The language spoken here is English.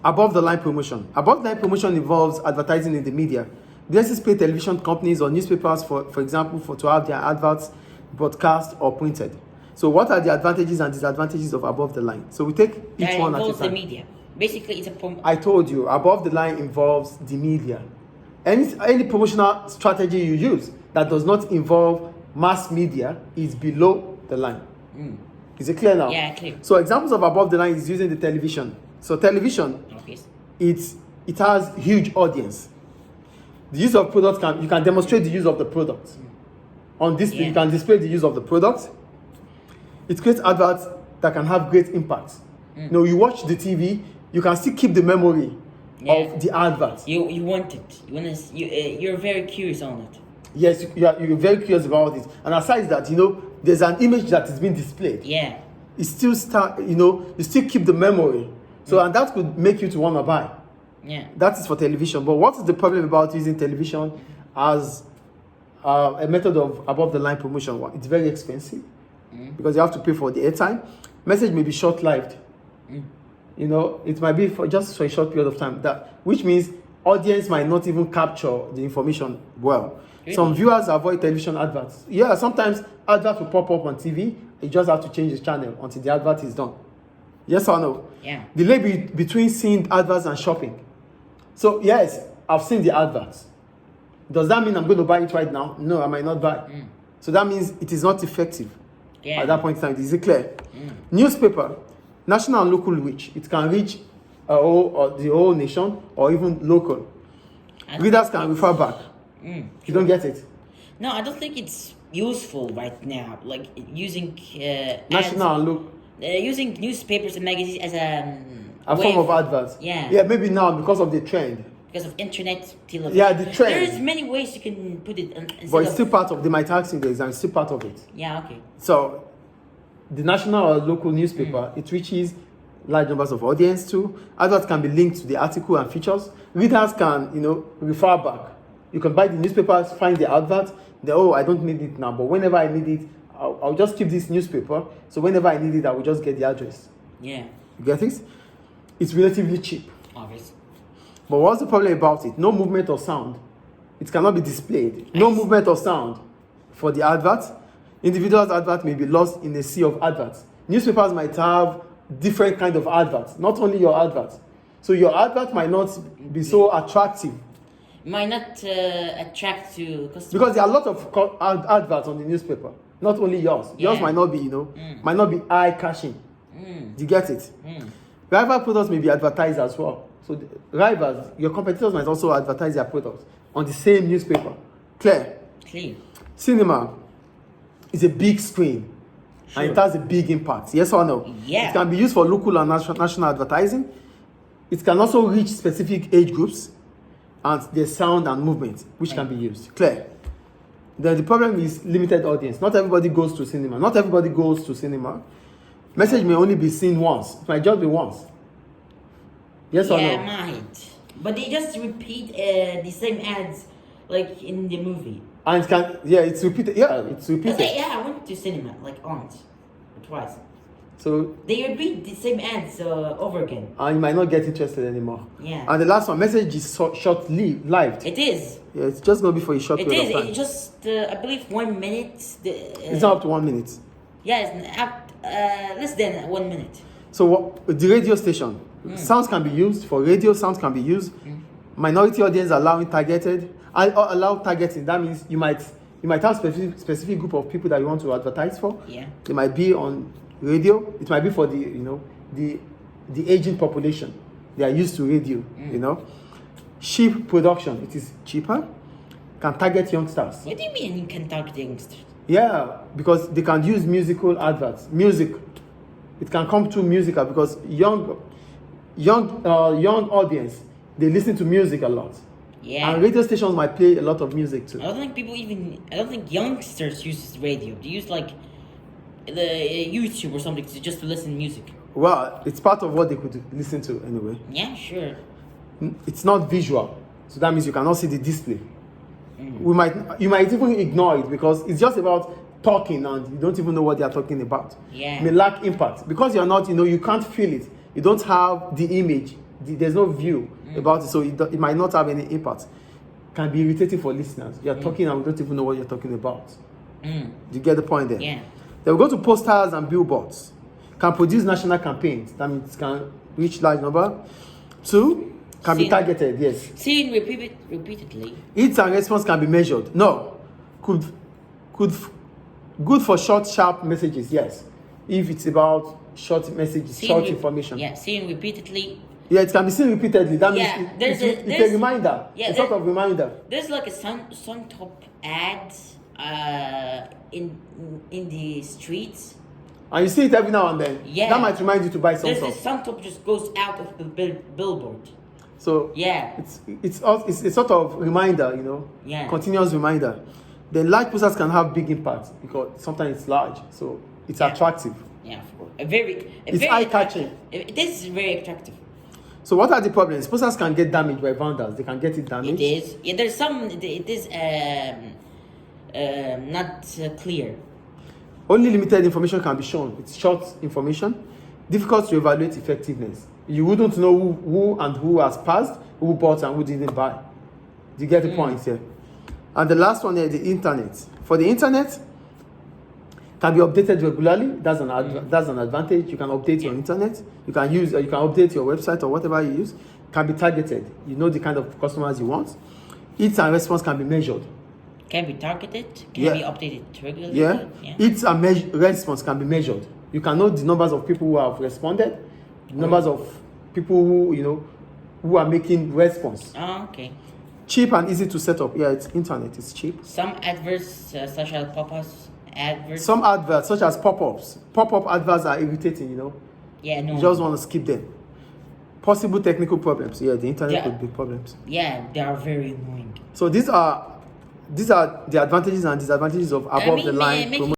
Above the line promotion. Above the line promotion involves advertising in the media. This pay television companies or newspapers, for example, to have their adverts broadcast or printed. So what are the advantages and disadvantages of above the line? So we take each one at a time. Involves the media. Basically, it's I told you, above the line involves the media. Any promotional strategy you use that does not involve mass media is below the line. Is it clear now? Yeah, clear. So examples of above the line is using the television. So television, it has huge audience. The use of product you can demonstrate the use of the product. On display, you can display the use of the product. It creates adverts that can have great impact. You watch the TV, you can still keep the memory of the advert. You want it. You're very curious on it. Yes, you're very curious about it. And aside that, there's an image that is being displayed. Yeah. It still you still keep the memory. So and that could make you to want to buy. Yeah. That is for television. But what is the problem about using television as a method of above the line promotion? It's very expensive because you have to pay for the airtime. Message may be short-lived. It might be for just a short period of time. Which means audience might not even capture the information well. Really? Some viewers avoid television adverts. Yeah, sometimes adverts will pop up on TV. You just have to change the channel until the advert is done. Yes or no? Yeah. Delay between seeing adverts and shopping. So yes, I've seen the adverts. Does that mean I'm going to buy it right now? No, I might not buy. So that means it is not effective at that point in time. Is it clear? Newspaper, national and local reach. It can reach the whole nation or even local. Readers can refer back. You don't get it? No, I don't think it's useful right now. Like using national and local. Using newspapers and magazines as a form of adverts. Yeah. Yeah, maybe now because of the trend. Because of internet, television. Yeah, the trend. There's many ways you can put it. But it's still part of the taxing the exam. It's still part of it. Yeah. Okay. So, the national or local newspaper it reaches large numbers of audience too. Adverts can be linked to the article and features. Readers can refer back. You can buy the newspapers, find the advert. I don't need it now, but whenever I need it, I'll just keep this newspaper. So whenever I need it, I will just get the address. Yeah. You get it? It's relatively cheap. Obviously. But what's the problem about it? No movement or sound. It cannot be displayed. No movement or sound for the advert. Individual's advert may be lost in a sea of adverts. Newspapers might have different kind of adverts, not only your advert. So your advert might not be so attractive. Might not attract to customers. Because there are a lot of adverts on the newspaper. Not only yours. Yeah. Yours might not be, might not be eye-catching. Do you get it? Rival products may be advertised as well. So rivals, your competitors might also advertise their products on the same newspaper. Clear? Cinema is a big screen. Sure. And it has a big impact. Yes or no? Yeah. It can be used for local and national advertising. It can also reach specific age groups. And there's sound and movement, which can be used. Clear? Then the problem is limited audience. Not everybody goes to cinema. Not everybody goes to cinema. Message may only be seen once. It might just be once. Yes or no? Yeah, might. But they just repeat the same ads like in the movie. And it's repeated. Yeah, it's repeated. I went to cinema like once or twice. So they repeat the same ads over again. And you might not get interested anymore. Yeah. And the last one, message is short-lived. It is. Yeah, it's just going to be for a short period of time. It is. It's just, I believe, 1 minute. It's not up to 1 minute. Yeah, it's less than 1 minute. So the radio station, sounds can be used for radio. Sounds can be used. Minority audience allow targeting. That means you might have specific group of people that you want to advertise for. Yeah. They might be on radio. It might be for the aging population. They are used to radio. Cheap production. It is cheaper. Can target youngsters. What do you mean you can target youngsters? Yeah, because they can use musical adverts. Music. It can come to musical because young audience, they listen to music a lot. Yeah. And radio stations might play a lot of music too. I don't think youngsters use radio. They use like the YouTube or something just to listen to music. Well, it's part of what they could listen to anyway. Yeah, sure. It's not visual, so that means you cannot see the display. You might even ignore it because it's just about talking and you don't even know what they are talking about. Yeah. It may lack impact because you're not, you can't feel it. You don't have the image there's no view about it, so it might not have any impact. Can be irritating for listeners. You're talking and we don't even know what you're talking about. You get the point there? Yeah. Then we go to posters and billboards. Can produce national campaigns. That means it can reach large number. 2, can be targeted. Yes. Seen repeatedly. Hits and response can be measured. No. Could good for short, sharp messages. Yes. If it's about short messages, short information. Yeah. Seen repeatedly. Yeah, it can be seen repeatedly. That Yeah, means it's a reminder. Yeah, a sort of reminder. There's like a sun top ads in the streets. And you see it every now and then. Yeah. That might remind you to buy some There's stuff. this sun top just goes out of the billboard. So yeah, it's a sort of reminder, you know. Yeah. Continuous reminder. Then large posters can have big impact because sometimes it's large, so it's attractive. Yeah, it's eye-catching. It is very attractive. So what are the problems? Posters can get damaged by vandals. They can get it damaged. It is. Yeah, there's some. It is not clear. Only limited information can be shown. It's short information, difficult to evaluate effectiveness. You wouldn't know who has passed, who bought and who didn't buy. Do you get the point here? And the last one is the internet. For the internet, can be updated regularly. That's an advantage. You can update your internet. You can update your website or whatever you use. Can be targeted. You know the kind of customers you want. Hits and response can be measured. Can be targeted. Can be updated regularly. Yeah. Hits and response can be measured. You can know the numbers of people who have responded, the numbers of people who are making response. Oh, okay. Cheap and easy to set up. Yeah, it's internet. It's cheap. Some adverts, such as pop-ups. Some adverts, such as pop-ups. Pop-up adverts are irritating, you know. Yeah, no. You just want to skip them. Possible technical problems. Yeah, the internet could be problems. Yeah, they are very annoying. So these are the advantages and disadvantages of above the line promotion.